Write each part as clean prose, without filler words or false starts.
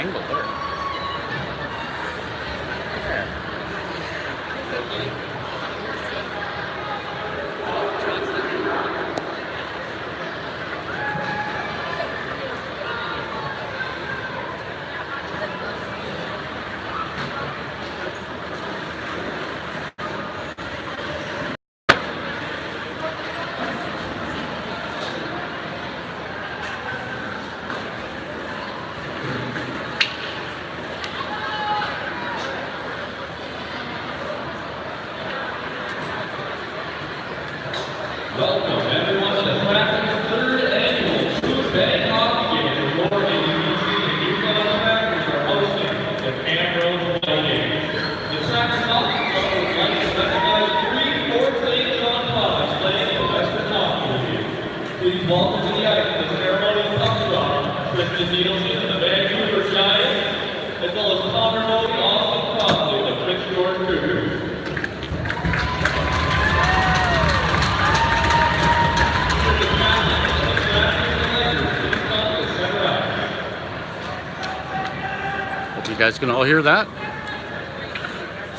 angle there. Welcome everyone to the Vikings' third annual True Bang Hockey Game. Your ABC and Yukon Packers are hosting the Camrose Vikings. The track hockey club would like to recognize 3 fourth-grade John Pods playing in Western Hockey League. Please welcome to the ice the ceremonial puck drop, Tristan Nielsen of the Vancouver Giants, as well as Camrose Austin Crossley of the Prince George Cougars. You guys can all hear that?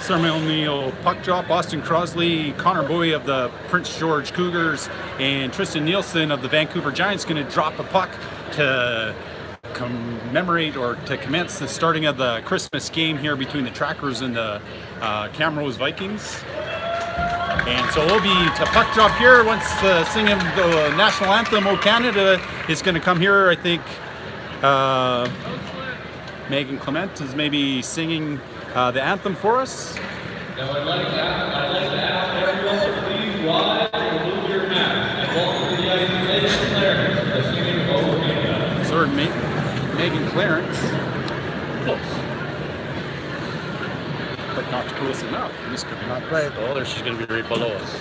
Ceremonial puck drop, Austin Crossley, Connor Bowie of the Prince George Cougars, and Tristan Nielsen of the Vancouver Giants going to drop a puck to commemorate or to commence the starting of the Christmas game here between the Trackers and the Camrose Vikings. And so we'll be to puck drop here once the singing of the national anthem, O Canada, is going to come here. I think Megan Clement is maybe singing the anthem for us. Now I'd like to ask everyone to please rise and remove your masks. And welcome to the ice, Megan Clarence, the singing of O Canada. So Megan Clarence. Close. But not close enough. This could be not right. Oh, there she's going to be right below us.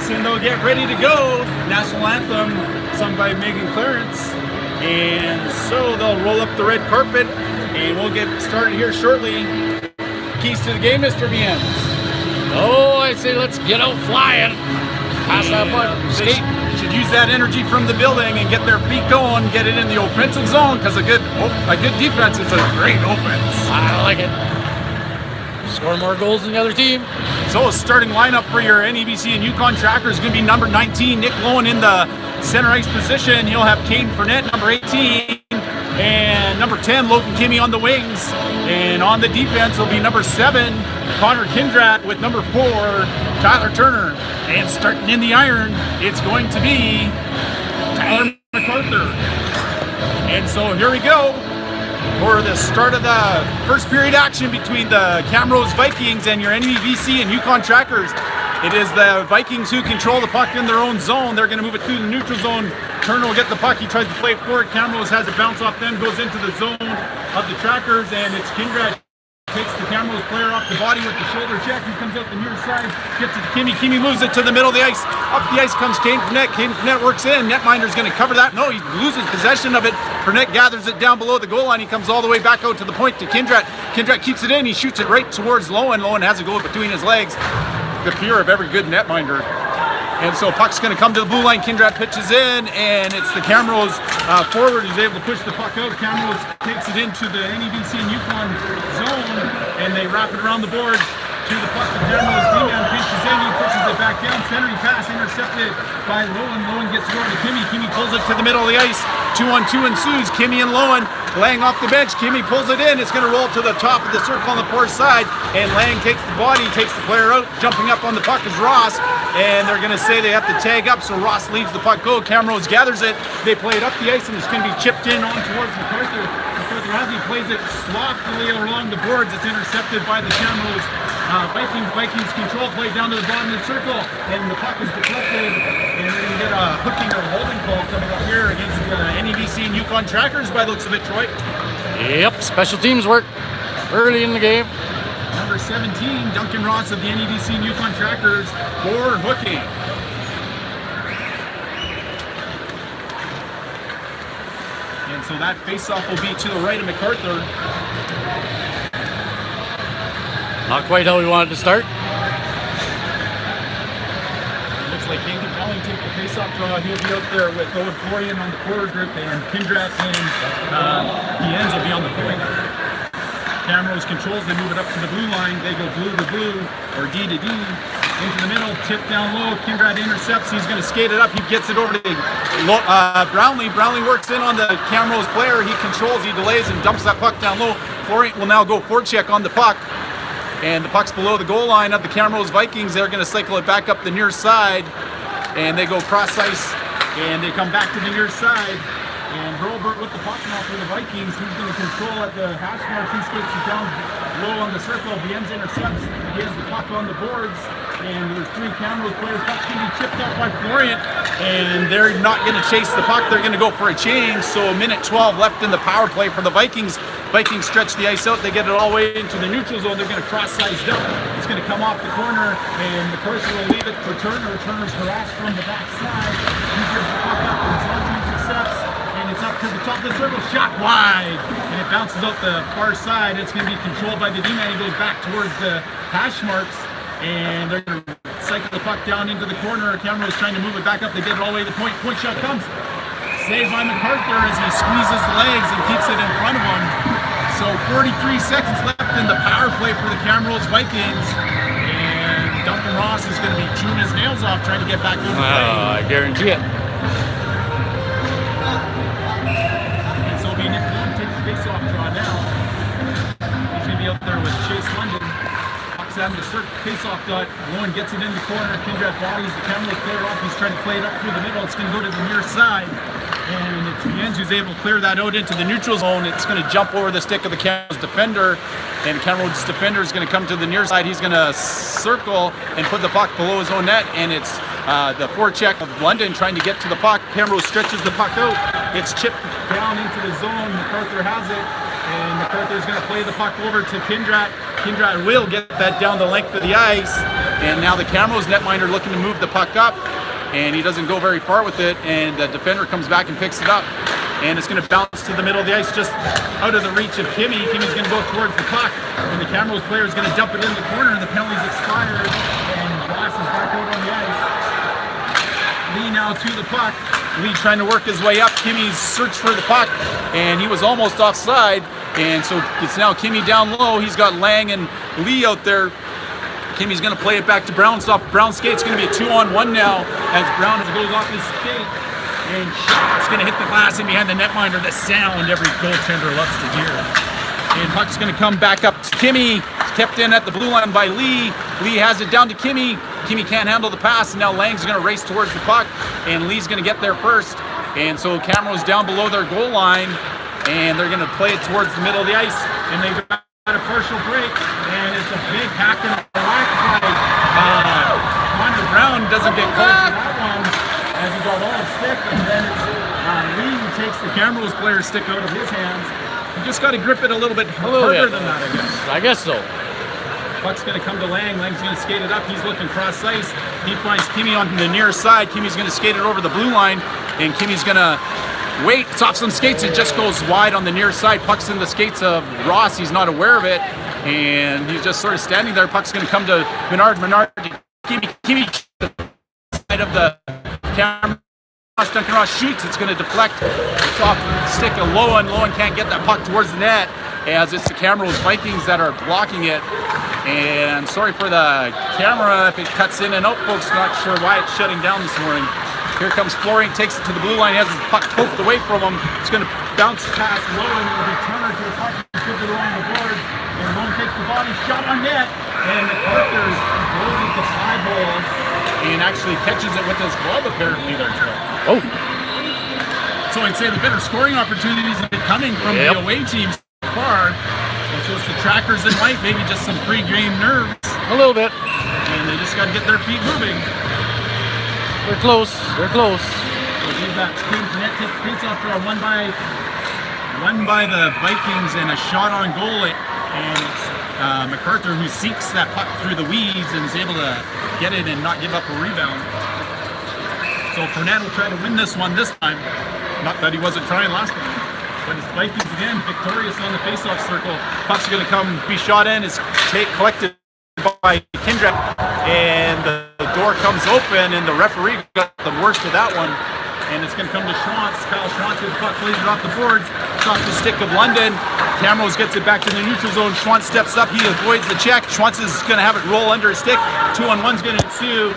And they'll get ready to go. National anthem sung by Megan Clarence. And so they'll roll up the red carpet and we'll get started here shortly. Keys to the game, Mr. Viennes. Oh, I say let's get out flying. Pass that puck. Skate. Should use that energy from the building and get their feet going, get it in the offensive zone, because a good defense is a great offense. I like it. Score more goals than the other team. So a starting lineup for your NEBC and Yukon Trackers is going to be number 19, Nick Lowen in the center ice position. You'll have Caden Fournette, number 18, and number 10, Logan Kimmy on the wings. And on the defense will be number 7, Connor Kindrat, with number 4, Tyler Turner. And starting in the iron, it's going to be Tyler MacArthur. And so here we go for the start of the first period action between the Camrose Vikings and your NEBC and Yukon Trackers. It is the Vikings who control the puck in their own zone. They're going to move it to the neutral zone Turner will get the puck. He tries to play it forward. Camrose has a bounce off them, goes into the zone of the Trackers, and it's Kindred. Takes the Camrose player off the body with the shoulder check. He comes out the near side, gets it to Kimmy. Kimmy moves it to the middle of the ice. Up the ice comes Kane Fournette. Kane Fournette works in. Netminder's going to cover that. No, he loses possession of it. Fournette gathers it down below the goal line. He comes all the way back out to the point to Kindred. Kindred keeps it in. He shoots it right towards Lowen. Lowen has a goal between his legs. The fear of every good netminder. And so puck's going to come to the blue line. Kindred pitches in, and it's the Camrose forward who's able to push the puck out. Camrose takes it into the NEBC and Yukon zone, and they wrap it around the boards to the puck. The Camrose D-man pitches in, he pushes it back down. Centering pass intercepted by Lowen. Lowen gets it over to Kimmy. Kimmy pulls it to the middle of the ice. 2-on-2 ensues. Kimmy and Lowen laying off the bench. Kimmy pulls it in. It's going to roll to the top of the circle on the far side, and Lang takes the body, takes the player out. Jumping up on the puck is Ross, and they're going to say they have to tag up, so Ross leaves the puck go. Camrose gathers it. They play it up the ice, and it's going to be chipped in on towards MacArthur. MacArthur as he plays it sloppily along the boards. It's intercepted by the Camrose Vikings. Vikings control play down to the bottom of the circle, and the puck is deflected, and they're going to get a hooking or holding call coming up here against the NEBC and Yukon Trackers by the looks of it, Troy. Yep, special teams work early in the game. Number 17, Duncan Ross of the NEBC and Yukon Trackers for hooking. And so that faceoff will be to the right of MacArthur. Not quite how we wanted to start. Looks like Nathan Belling take the faceoff draw. He'll be out there with Owen Florian on the forward group, and Kindred and Pienz will be on the point. Camrose controls, they move it up to the blue line. They go blue to blue, or D to D. Into the middle, tip down low. Kindred intercepts. He's going to skate it up. He gets it over to Brownlee. Brownlee works in on the Camrose player. He controls, he delays, and dumps that puck down low. Florian will now go forecheck on the puck. And the puck's below the goal line of the Camrose Vikings. They're going to cycle it back up the near side. And they go cross ice, and they come back to the near side. And Hurlbert with the puck now for the Vikings. He's going to control at the hash mark. He skates it down low on the circle. Bienz intercepts. He has the puck on the boards. And there's three Camrose players. Puck's going to be chipped out by Florian. And they're not going to chase the puck. They're going to go for a change. So a minute 12 left in the power play for the Vikings. Vikings stretch the ice out. They get it all the way into the neutral zone. They're going to cross-size dump. It's going to come off the corner. And MacArthur will leave it for Turner. Turner's harassed from the backside. He gives the puck up. And Zoltan intercepts. It's up to the top of the circle, shot wide, and it bounces out the far side. It's going to be controlled by the D-man. He goes back towards the hash marks, and they're going to cycle the puck down into the corner. Camrose trying to move it back up. They get it all the way to the point. Point shot comes. Saved by MacArthur as he squeezes the legs and keeps it in front of him. So 43 seconds left in the power play for the Camrose Vikings, and Duncan Ross is going to be chewing his nails off trying to get back into play. I guarantee it. Face-off draw now. He's going to be up there with Chase London. Puck's having to search face-off dot. Lowen gets it in the corner. Kindred bodies the Camrose player off. He's trying to play it up through the middle. It's going to go to the near side. And it's Bienz who's able to clear that out into the neutral zone. It's going to jump over the stick of the Camrose defender. And Camrose defender is going to come to the near side. He's going to circle and put the puck below his own net. And it's the forecheck of London trying to get to the puck. Camrose stretches the puck out. It's chipped down into the zone. MacArthur has it, and MacArthur is going to play the puck over to Kindred. Kindred will get that down the length of the ice, and now the Camrose netminder looking to move the puck up, and he doesn't go very far with it, and the defender comes back and picks it up, and it's going to bounce to the middle of the ice just out of the reach of Kimmy. Kimmy's going to go towards the puck, and the Camrose player is going to dump it in the corner, and the penalty's expired, and Glass is back out on the ice. Lee now to the puck. Lee trying to work his way up. Kimmy's searched for the puck, and he was almost offside. And so it's now Kimmy down low. He's got Lang and Lee out there. Kimmy's going to play it back to Brown. Stop. Brown skate's going to be a 2-on-1 now as Brown goes off his skate. And it's going to hit the glass in behind the netminder. The sound every goaltender loves to hear. And puck's going to come back up to Kimmy. Kept in at the blue line by Lee. Lee has it down to Kimmy. Kimmy can't handle the pass, and now Lang's going to race towards the puck, and Lee's going to get there first. And so Camrose down below their goal line, and they're going to play it towards the middle of the ice, and they've got a partial break, and it's a big hack and a whack play. Wanda Brown doesn't get called for that one, as he got all stick, and then Lee takes the Camrose player's stick out of his hands. You just got to grip it a little bit harder than that, I guess. I guess so. Puck's going to come to Lang. Lang's going to skate it up. He's looking cross ice. He finds Kimmy on the near side. Kimmy's going to skate it over the blue line, and Kimmy's going to wait. It's off some skates. It just goes wide on the near side. Puck's in the skates of Ross. He's not aware of it, and he's just sort of standing there. Puck's going to come to Menard. Menard, Kimmy, side of the camera. Duncan Ross shoots. It's going to deflect. It's off stick of Lowen. Lowen can't get that puck towards the net, as it's the Camrose Vikings that are blocking it. And sorry for the camera if it cuts in and out, folks. Not sure why it's shutting down this morning. Here comes Flooring, takes it to the blue line, has his puck poked away from him. It's going to bounce past Lowen. It'll be Turner to the puck. He's good to the line of the boards. And Lowen takes the body, shot on net. And MacArthur closes the high ball and actually catches it with his glove, apparently, there, Troy. Oh. So I'd say the better scoring opportunities have been coming from the away teams so far. It's just the trackers in white, maybe just some pre-game nerves. A little bit. And they just got to get their feet moving. They're close. They're close. We've got Kane for net, takes the face-off draw, won by the Vikings, and a shot on goal. And it's MacArthur who seeks that puck through the weeds and is able to get it and not give up a rebound. So Fournette will try to win this one this time. Not that he wasn't trying last time. But it's Vikings again, victorious on the face-off circle. Puck's going to come be shot in. It's collected by Kindred, and the door comes open, and the referee got the worst of that one. And it's going to come to Schwantz. Kyle Schwantz with the puck, plays it off the boards. It's off the stick of London. Camrose gets it back to the neutral zone. Schwantz steps up. He avoids the check. Schwantz is going to have it roll under his stick. 2-on-1's going to ensue.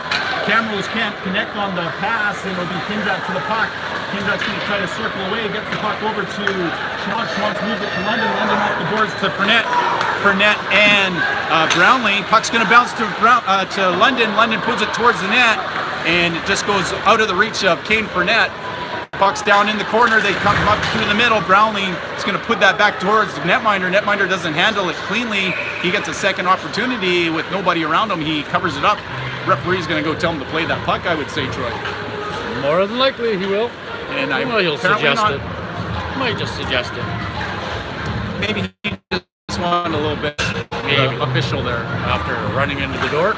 Camrose can't connect on the pass, and it'll be Kindred to the puck. Kindred's going to try to circle away, gets the puck over to Schwantz. Schwantz moves it to London. London off the boards to Fournette. Fournette and Brownlee. Puck's going to bounce to London. London pulls it towards the net, and it just goes out of the reach of Kane Fournette. Puck's down in the corner. They come up through the middle. Brownlee is going to put that back towards the netminder. Netminder doesn't handle it cleanly. He gets a second opportunity with nobody around him. He covers it up. Referee's going to go tell him to play that puck, I would say, Troy. More than likely, he will. And well, he'll suggest it. Might just suggest it. Maybe he just wanted a little bit official there. After running into the door.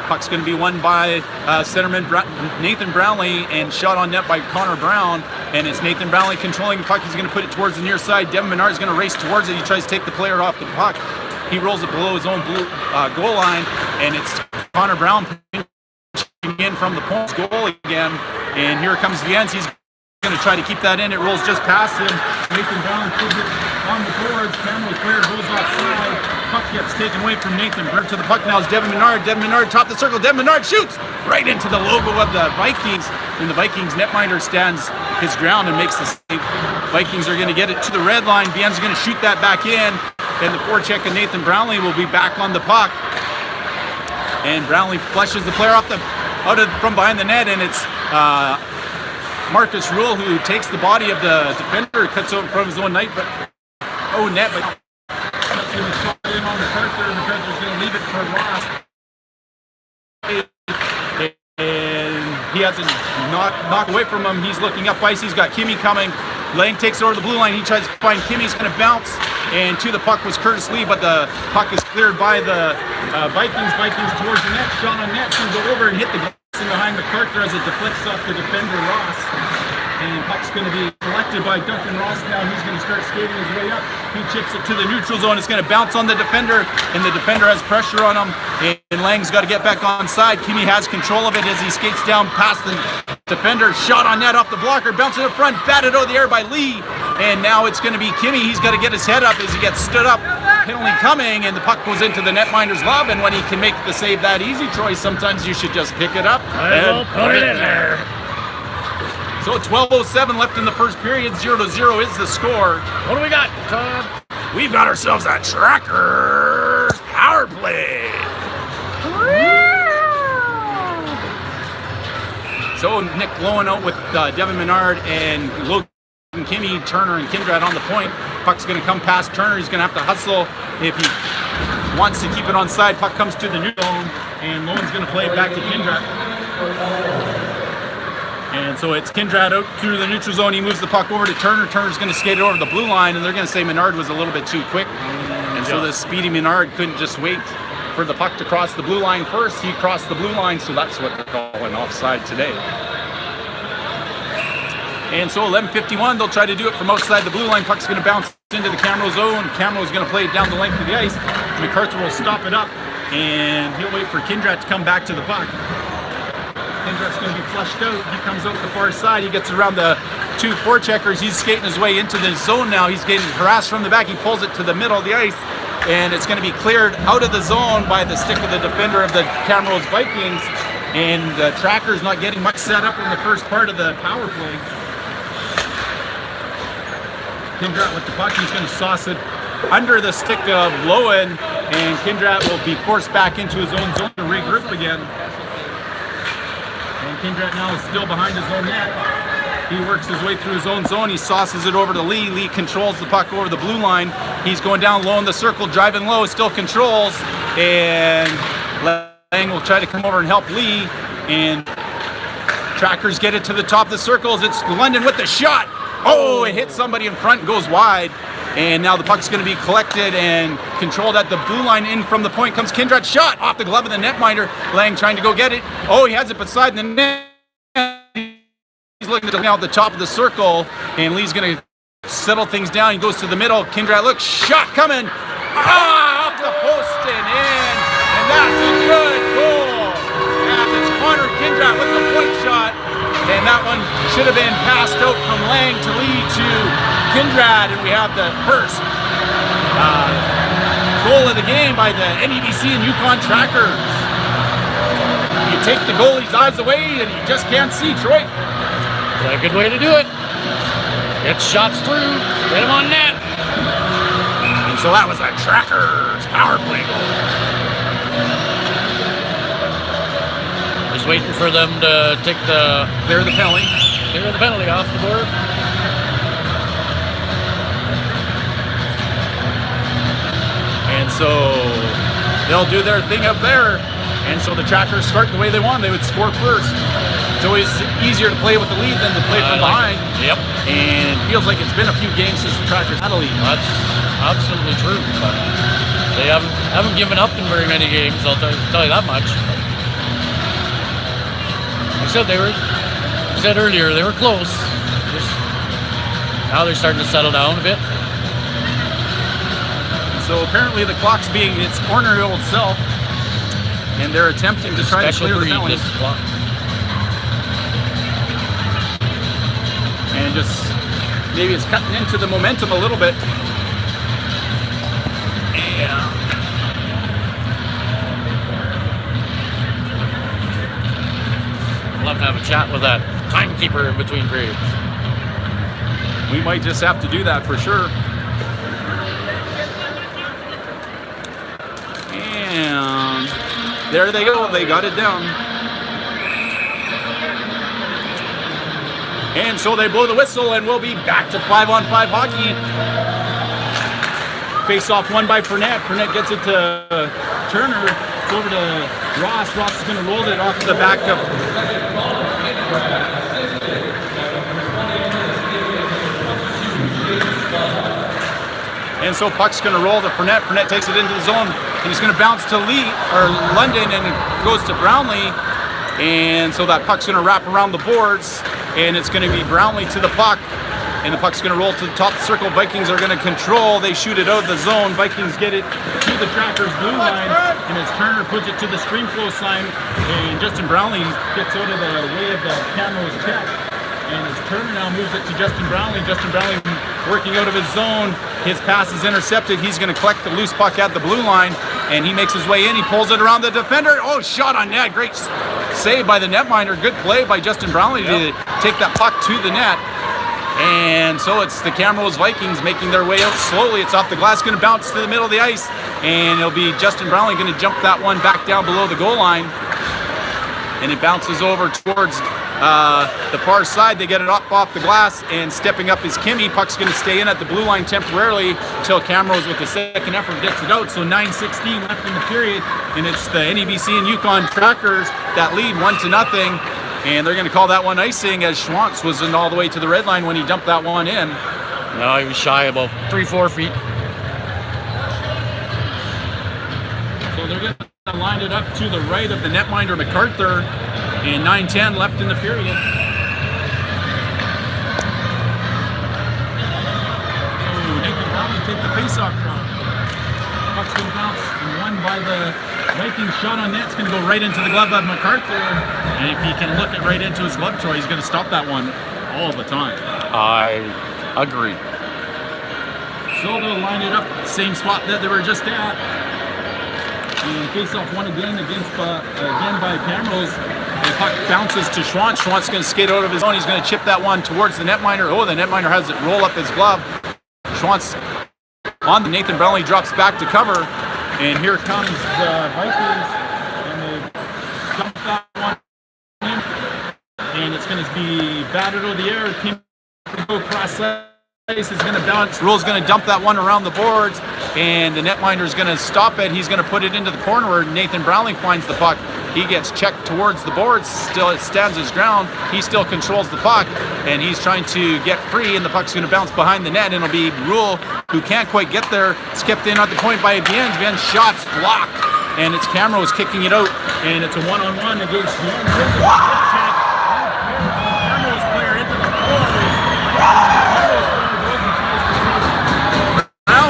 Puck's going to be won by centerman Nathan Brownlee and shot on net by Connor Brown. And it's Nathan Brownlee controlling the puck. He's going to put it towards the near side. Devin Menard is going to race towards it. He tries to take the player off the puck. He rolls it below his own goal line, and it's Connor Brown in from the points goal again. And here comes Viens. He's going to try to keep that in. It rolls just past him. Nathan Brown puts it on the boards. Camrose player goes offside. Puck gets taken away from Nathan. Bird to the puck now is Devin Menard. Devin Menard top the circle. Devin Menard shoots right into the logo of the Vikings. And the Vikings netminder stands his ground and makes the save. Vikings are going to get it to the red line. Viens is going to shoot that back in. And the forecheck of Nathan Brownlee will be back on the puck. And Brownlee flushes the player from behind the net, and it's Marcus Rule who takes the body of the defender, cuts over from his own net, but cuts in the shot in on MacArthur. MacArthur's going to leave it for Ross. And he has a knock away from him. He's looking up ice. He's got Kimmy coming. Lang takes it over the blue line. He tries to find Kimmy. He's going to bounce. And to the puck was Curtis Lee, but the puck is cleared by the Vikings. Vikings towards the net. Shot on net. Can go over and hit the glass behind MacArthur as it deflects off the defender, Ross. And puck's going to be collected by Duncan Ross now. He's going to start skating his way up. He chips it to the neutral zone. It's going to bounce on the defender, and the defender has pressure on him. And Lang's got to get back on side. Kimmy has control of it as he skates down past the defender. Shot on net off the blocker. Bouncing in front. Batted out of the air by Lee. And now it's going to be Kimmy. He's got to get his head up as he gets stood up. Penalty coming, and the puck goes into the netminder's glove. And when he can make the save that easy, Troy, sometimes you should just pick it up and put it in there. So 12:07 left in the first period. 0-0 is the score. What do we got, Todd? We've got ourselves a Trackers power play. So Nick blowing out with Devin Menard and Logan Kimmy, Turner, and Kindred on the point. Puck's going to come past Turner. He's going to have to hustle if he wants to keep it on side. Puck comes to the neutral zone, and Logan's going to play it back to Kindred. And so it's Kindred out through the neutral zone. He moves the puck over to Turner. Turner's going to skate it over the blue line, and they're going to say Menard was a little bit too quick. And so the speedy Menard couldn't just wait for the puck to cross the blue line first. He crossed the blue line, so that's what they're calling offside today. And so 11:51, they'll try to do it from outside the blue line. Puck's going to bounce into the Camrose zone. Camrose going to play it down the length of the ice. MacArthur will stop it up, and he'll wait for Kindred to come back to the puck. Kindred's going to be flushed out. He comes out the far side. He gets around the two forecheckers. He's skating his way into the zone now. He's getting harassed from the back. He pulls it to the middle of the ice, and it's going to be cleared out of the zone by the stick of the defender of the Camrose Vikings. And the tracker's not getting much set up in the first part of the power play. Kindred with the puck. He's going to sauce it under the stick of Lowen, and Kindred will be forced back into his own zone to regroup again. And Kindred now is still behind his own net. He works his way through his own zone. He sauces it over to Lee. Lee controls the puck over the blue line. He's going down low in the circle, driving low, still controls. And Lang will try to come over and help Lee. And trackers get it to the top of the circles. It's London with the shot. Oh, it hits somebody in front and goes wide. And now the puck's going to be collected and controlled at the blue line. In from the point comes Kindred's shot off the glove of the netminder. Lang trying to go get it. Oh, he has it beside the net. He's looking at now at the top of the circle, and Lee's going to settle things down. He goes to the middle. Kindred looks, shot coming. Off the post and in. And that's a good goal. As it's Connor Kindred with the point shot. And that one should have been passed out from Lang to Lee to Kindred, and we have the first goal of the game by the NEBC and Yukon Trackers. You take the goalie's eyes away, and you just can't see Troy. That's a good way to do it. Get shots through, get him on net. And so that was a Trackers power play goal. Just waiting for them to take Clear the penalty. Clear the penalty off the board. And so they'll do their thing up there. And so the Trackers start the way they want. They would score first. It's always easier to play with the lead than to play from behind. Yep. And it feels like it's been a few games since the Trackers had a lead. That's absolutely true. But they haven't given up in very many games, I'll tell you that much. I said earlier they were close. Now they're starting to settle down a bit. So apparently the clock's being its ornery old self, and they're attempting to try to clear the penalty. And just maybe it's cutting into the momentum a little bit. Yeah. Love to have a chat with that timekeeper in between periods. We might just have to do that for sure. And there they go. They got it down. And so they blow the whistle, and we'll be back to 5-on-5 hockey. Face off won by Fournette. Fournette gets it to Turner. It's over to Ross. Ross is going to roll it off the back of. And so puck's going to roll to Fournette. Fournette takes it into the zone. And he's going to bounce to London, and it goes to Brownlee. And so that puck's going to wrap around the boards, and it's going to be Brownlee to the puck. And the puck's going to roll to the top of the circle. Vikings are going to control. They shoot it out of the zone. Vikings get it to the Trackers' blue line. And as Turner puts it to the stream flow sign, and Justin Brownlee gets out of the way of the Camrose check. And as Turner now moves it to Justin Brownlee working out of his zone. His pass is intercepted. He's going to collect the loose puck at the blue line. And he makes his way in. He pulls it around the defender. Oh, shot on net. Great save by the netminder. Good play by Justin Brownlee to take that puck to the net. And so it's the Camrose Vikings making their way out slowly. It's off the glass, going to bounce to the middle of the ice. And it'll be Justin Brownlee going to jump that one back down below the goal line. And it bounces over towards the far side. They get it up off the glass, and stepping up is Kimmy. Puck's going to stay in at the blue line temporarily until Camrose with the second effort gets it out. So 9:16 left in the period, and it's the NEBC and Yukon Trackers that lead 1-0. And they're going to call that one icing, as Schwantz was in all the way to the red line when he dumped that one in. No, he was shy about 3-4 feet. So they're going to line it up to the right of the netminder MacArthur, and 9:10 left in the period. Oh, Nathan Brownlee take the face-off draw. Puck's going to bounce and won by the Vikings. Shot on net. It's going to go right into the glove of MacArthur. And if he can look it right into his glove toe, he's going to stop that one all the time. I agree. So they'll line it up, same spot that they were just at. And face-off one again by Camrose. The puck bounces to Schwantz. Schwantz is going to skate out of his own. He's going to chip that one towards the netminder. Oh, the netminder has it roll up his glove. Schwantz on the Nathan Brownlee drops back to cover. And here comes the Vikings. And they dump that one in. And it's going to be batted over the air. Team go cross ice is going to bounce. Rule's going to dump that one around the boards. And the netminder is going to stop it. He's going to put it into the corner where Nathan Brownlee finds the puck. He gets checked towards the boards. Still, it stands his ground. He still controls the puck, and he's trying to get free, and the puck's going to bounce behind the net, and it'll be Rule who can't quite get there. It's kept in at the point by Viens. Viens' shot's blocked, and it's Camrose kicking it out, and it's a one-on-one against Viens. Camrose player into the board.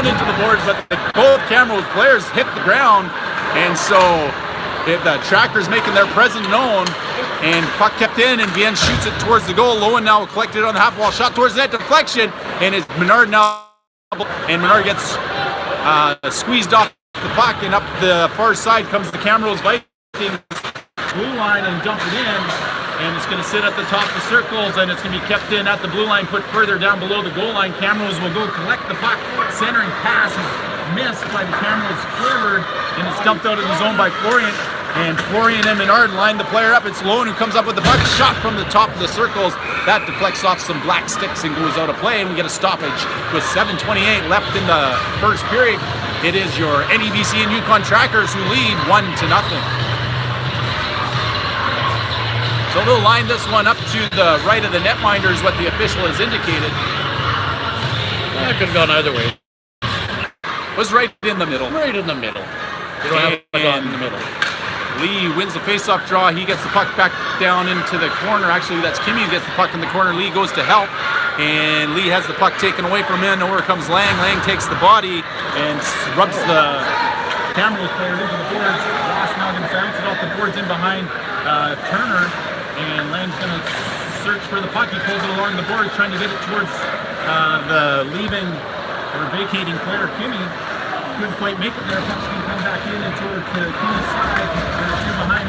Into the boards, but both Camrose players hit the ground, and so the tracker's making their presence known, and puck kept in, and Viens shoots it towards the goal. Lowen now collected on the half wall, shot towards the net, deflection, and it's Menard now, and Menard gets squeezed off the puck, and up the far side comes the Camrose Vikings blue line and dump it in. And it's going to sit at the top of the circles, and it's going to be kept in at the blue line, put further down below the goal line. Camrose will go collect the puck. Centering pass is missed by the Camrose forward, and it's dumped out of the zone by Florian. And Florian and Menard line the player up. It's Lowen who comes up with the puck. Shot from the top of the circles. That deflects off some black sticks and goes out of play, and we get a stoppage with 7:28 left in the first period. It is your NEBC and Yukon Trackers who lead 1-0. So they'll line this one up to the right of the netminder is what the official has indicated. That could have gone either way. It was right in the middle. Right in the middle. You don't have to go in the middle. Lee wins the face-off draw. He gets the puck back down into the corner. Actually, that's Kimmy who gets the puck in the corner. Lee goes to help, and Lee has the puck taken away from him. Over comes Lang. Lang takes the body and rubs the Camrose player into the boards. Ross now going to bounce it off the boards in behind Turner. And Lang's going to search for the puck. He pulls it along the boards, trying to get it towards the leaving or vacating player, Kimmy. Couldn't quite make it there. Puck's going to come back in and toward to Kimmy's side. There's two behind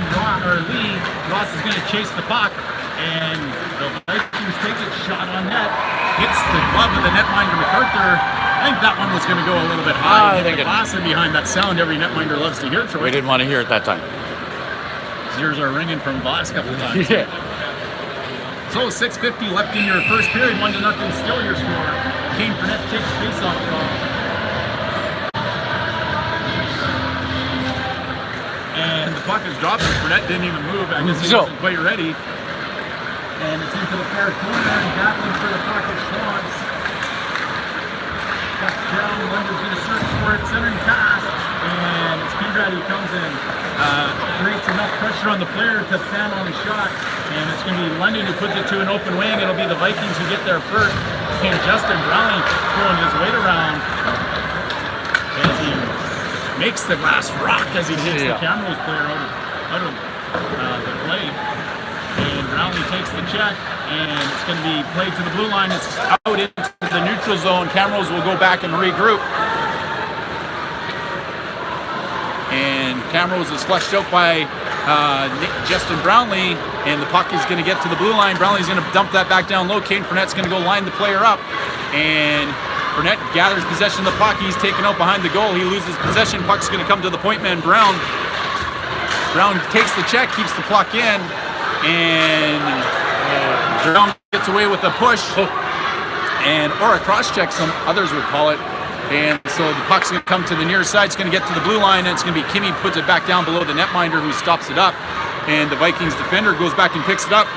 Lee. Ross is going to chase the puck, and the Vikings take it. Shot on net. Hits the glove of the netminder MacArthur. I think that one was going to go a little bit high. I think the glass in behind that sound every netminder loves to hear. We didn't want to hear it that time. Ears are ringing from the last couple of times. Yeah. So 6:50 left in your first period, 1-0 still your score. Kane Burnett takes face-off draw. And the puck is dropped. Burnett didn't even move. I guess he wasn't quite ready. And it's into the far corner and battling for the puck is Schwantz. Puck down, Lunder's going to search for it, centering pass. And it's Conrad who comes in. Creates enough pressure on the player to fan on the shot, and it's going to be London who puts it to an open wing. It'll be the Vikings who get there first, and Justin Brownlee throwing his weight around as he makes the glass rock as he takes the Camrose player out of the play. And Brownlee takes the check, and it's going to be played to the blue line. It's out into the neutral zone. Camrose will go back and regroup. And Camrose is flushed out by Justin Brownlee, and the puck is going to get to the blue line. Brownlee's going to dump that back down low. Kane Fournette's going to go line the player up, and Fournette gathers possession of the puck. He's taken out behind the goal. He loses possession. Puck's going to come to the point man, Brown. Brown takes the check, keeps the puck in, and Brown gets away with a push, or a cross check, some others would call it. And so the puck's going to come to the near side. It's going to get to the blue line, and it's going to be Kimmy puts it back down below the netminder who stops it up. and the Vikings defender goes back and picks it up.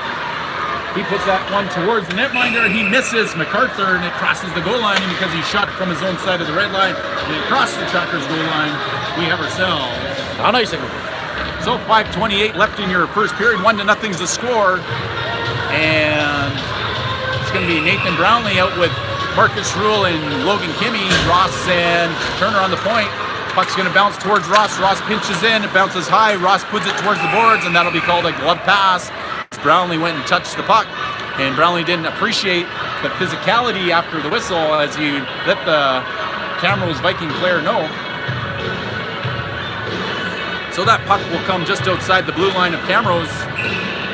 He puts that one towards the netminder. He misses MacArthur, and it crosses the goal line. And because he shot from his own side of the red line, and it crossed the Trackers' goal line, we have ourselves. How nice. So 5:28 left in your first period. 1-0's the score, and it's going to be Nathan Brownlee out with Marcus Rule and Logan Kimmy. Ross and Turner on the point. Puck's going to bounce towards Ross. Ross pinches in. It bounces high. Ross puts it towards the boards, and that'll be called a glove pass. Brownlee went and touched the puck, and Brownlee didn't appreciate the physicality after the whistle as he let the Camrose Viking player know. So that puck will come just outside the blue line of Camrose,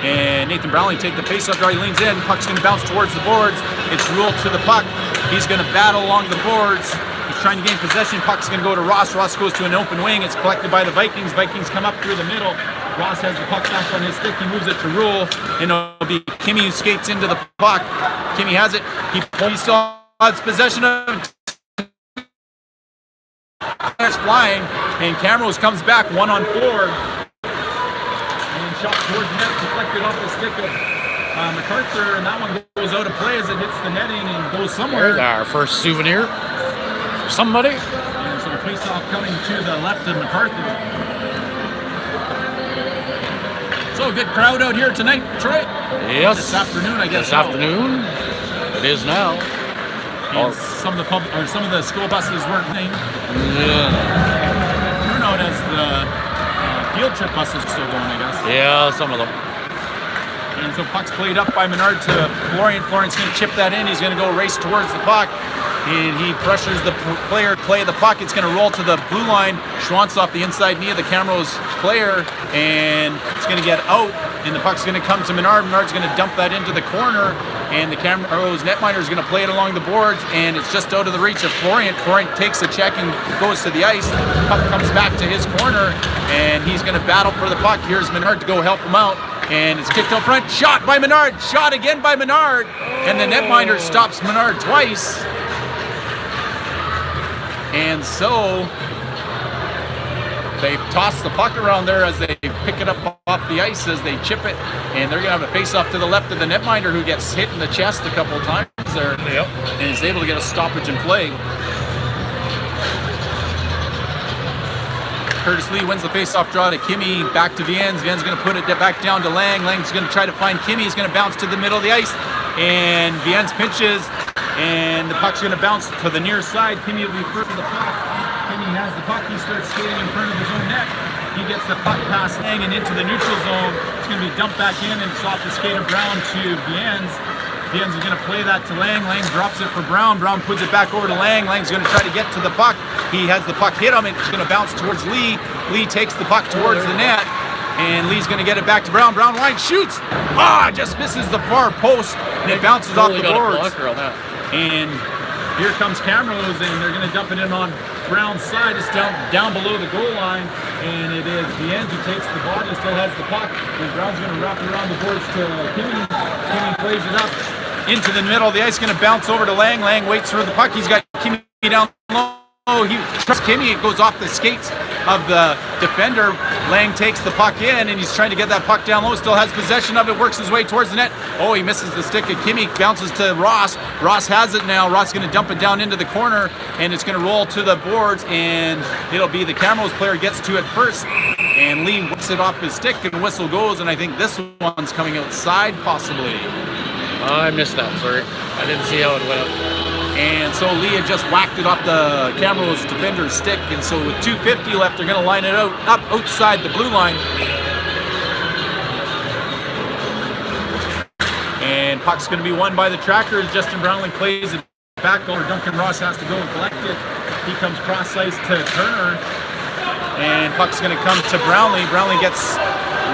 and Nathan Brownlee take the faceoff draw. He leans in. Puck's going to bounce towards the boards. It's Rule to the puck. He's going to battle along the boards. He's trying to gain possession. Puck's going to go to Ross. Ross goes to an open wing. It's collected by the Vikings. Vikings come up through the middle. Ross has the puck back on his stick. He moves it to Rule, and it'll be Kimmy who skates into the puck. Kimmy has it. He still has possession of it. It's flying, and Camrose comes back 1-on-4. And shot towards the net, deflected off the stick of MacArthur, and that one goes out of play as it hits the netting and goes somewhere. There's our first souvenir for somebody. And so the face-off coming to the left of MacArthur. So a good crowd out here tonight, Troy. Yes. This afternoon, I guess. This afternoon. It is now. And some of the school buses weren't named. Yeah. Turnout as the field trip buses still going, I guess. Yeah, some of them. And so puck's played up by Menard to Florian. Florian's going to chip that in. He's going to go race towards the puck. And he pressures the player, play the puck. It's going to roll to the blue line. Schwantz off the inside knee of the Camrose player. And it's going to get out. And the puck's going to come to Menard. Menard's going to dump that into the corner. And the Camrose netminder is going to play it along the boards. And it's just out of the reach of Florian. Florian takes a check and goes to the ice. Puck comes back to his corner. And he's going to battle for the puck. Here's Menard to go help him out. And it's kicked out front. Shot by Menard. Shot again by Menard. And the netminder stops Menard twice. And so they toss the puck around there as they pick it up off the ice as they chip it. And they're going to have a face-off to the left of the netminder, who gets hit in the chest a couple of times there. Yep. And is able to get a stoppage in play. Curtis Lee wins the face-off draw to Kimmy. Back to Viens. Viens going to put it back down to Lang. Lang's going to try to find Kimmy. He's going to bounce to the middle of the ice. And Viens pinches. And the puck's going to bounce to the near side. Kimmy will be first to the puck. Kimmy has the puck. He starts skating in front of his own net. He gets the puck past Lang and into the neutral zone. It's going to be dumped back in, and it's off the skate of Brown to Viens. Viens is going to play that to Lang. Lang drops it for Brown. Brown puts it back over to Lang. Lang's going to try to get to the puck. He has the puck hit him. It's going to bounce towards Lee. Lee takes the puck towards the net. And Lee's going to get it back to Brown. Brown line shoots. Just misses the far post. And it bounces off the boards. And here comes Camrose, and they're going to dump it in on Brown's side. It's down below the goal line. And it is Viens who takes the body, still has the puck. And Brown's going to wrap it around the boards to Kimmy. Kimmy plays it up into the middle of the ice. Going to bounce over to Lang. Lang waits for the puck. He's got Kimmy down low. He trusts Kimmy. It goes off the skates of the defender. Lang takes the puck in, and he's trying to get that puck down low. Still has possession of it. Works his way towards the net. Oh, he misses the stick of Kimmy. Bounces to Ross. Ross has it now. Ross going to dump it down into the corner, and it's going to roll to the boards, and it'll be the Camrose player gets to it first. And Lee whips it off his stick, and whistle goes, and I think this one's coming outside, possibly. I missed that, sorry. I didn't see how it went out. And so Lee had just whacked it off the Camrose defender's stick, and so with 2:50 left, they're going to line it up outside the blue line. And puck's going to be won by the Trackers. Justin Brownlee plays it back over. Duncan Ross has to go and collect it. He comes cross ice to Turner, and puck's going to come to Brownlee. Brownlee gets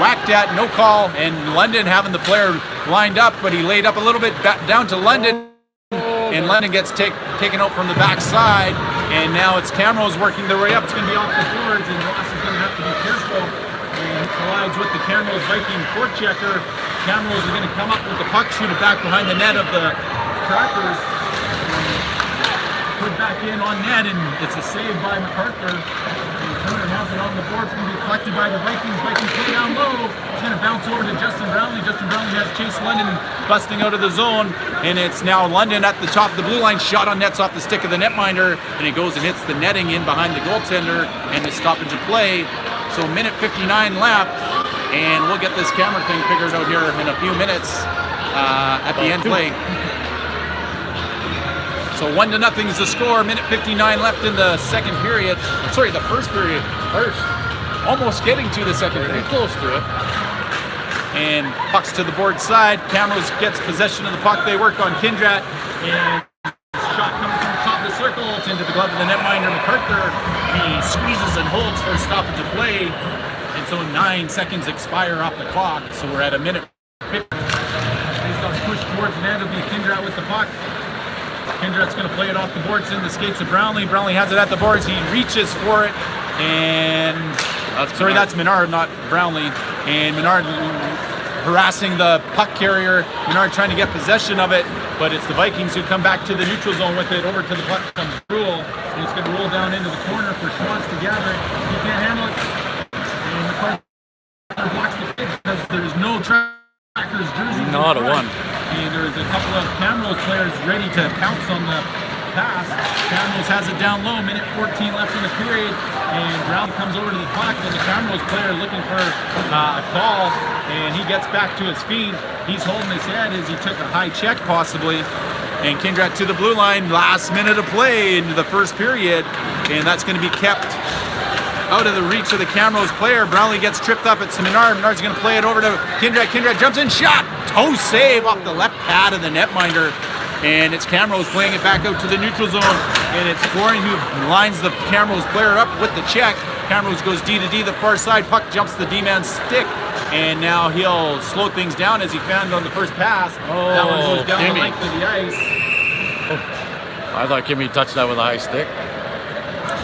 whacked at, no call, and London having the player lined up, but he laid up a little bit back down to London. And London gets taken out from the backside, and now it's Camrose working their way up. It's going to be off the boards, and Ross is going to have to be careful. And he collides with the Camrose Viking forechecker. Camrose is going to come up with the puck, shoot it back behind the net of the Trackers. Put back in on net, and it's a save by MacArthur. And corner, has it on the board. It's going to be collected by the Vikings. Vikings play down low. It's going to bounce over to Justin Brownlee. Justin Brownlee has Chase London busting out of the zone. And it's now London at the top of the blue line. Shot on nets off the stick of the netminder. And it goes and hits the netting in behind the goaltender. And the stoppage of play. So minute 59 left. And we'll get this camera thing figured out here in a few minutes at the end play. So 1-0 is the score. Minute 59 left in the second period. Sorry, the first period. Almost getting to the second period. Close to it. And pucks to the board side. Camrose gets possession of the puck. They work on Kindrat. And shot coming from the top of the circle. It's into the glove of the netminder, MacArthur. He squeezes and holds for a stoppage of play. And so 9 seconds expire off the clock. So we're at a minute 50. Faceoff's pushed towards net. It'll be Kindrat with the puck. Kindrat's going to play it off the boards in the skates of Brownlee. Brownlee has it at the boards. He reaches for it. And that's Menard, not Brownlee. And Menard harassing the puck carrier. Menard trying to get possession of it. But it's the Vikings who come back to the neutral zone with it. Over to the puck comes Rule. And it's going to roll down into the corner for Schwantz to gather it. He can't handle it. And the corner blocks the kick because there's no Trackers jersey. Not a one. And there's a couple of Camrose players ready to pounce on the pass. Camrose has it down low, minute 14 left in the period, and Brown comes over to the puck, and the Camrose player looking for a call, and he gets back to his feet. He's holding his head as he took a high check possibly, and Kindrat to the blue line, last minute of play into the first period, and that's going to be kept out of the reach of the Camrose player. Brownlee gets tripped up at Menard. Menard's going to play it over to Kindrat. Kindrat jumps in, shot! Toe save off the left pad of the netminder. And it's Camrose playing it back out to the neutral zone. And it's Florian who lines the Camrose player up with the check. Camrose goes D to D, the far side. Puck jumps the D-man's stick. And now he'll slow things down as he found on the first pass. That one goes down the length of the ice. I thought Kimmy touched that with a high stick.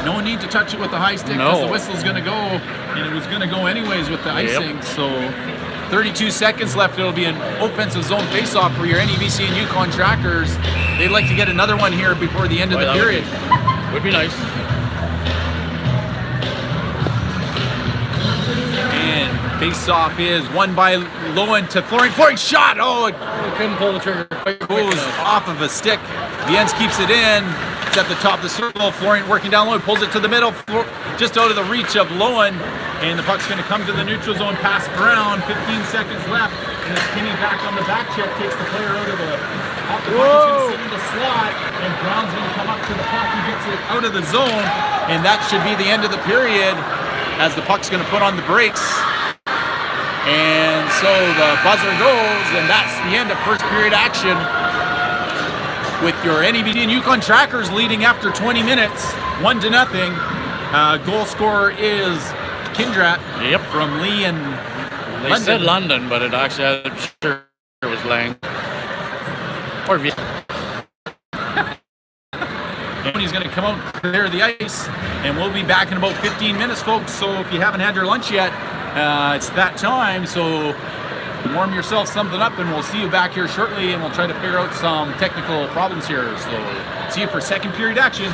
No need to touch it with the high stick because the whistle's going to go, and it was going to go anyways with the icing. So 32 seconds left. It'll be an offensive zone faceoff for your NEBC and Yukon Trackers. They'd like to get another one here before the end of the period. Would be nice. And faceoff is won by Lowen to Florian. Florian shot! Oh, it Couldn't pull the trigger. goes off of a stick. Viennes keeps it in. It's at the top of the circle. Florian working down low, pulls it to the middle, just out of the reach of Lowen. And the puck's going to come to the neutral zone past Brown. 15 seconds left. And it's Kinney back on the back check, takes the player out of the puck. He's going to sit in the slot. And Brown's going to come up to the puck. He gets it out of the zone. And that should be the end of the period as the puck's going to put on the brakes. And so the buzzer goes, and that's the end of first period action. With your NEBC and Yukon Trackers leading after 20 minutes, 1-0. Goal scorer is Kindrat from Lee and They London. said London, but it actually, I'm sure it was Lang. Or And he's going to come out, clear the ice, and we'll be back in about 15 minutes, folks. So if you haven't had your lunch yet, it's that time. So warm yourself something up, and we'll see you back here shortly, and we'll try to figure out some technical problems here. So see you for second period action.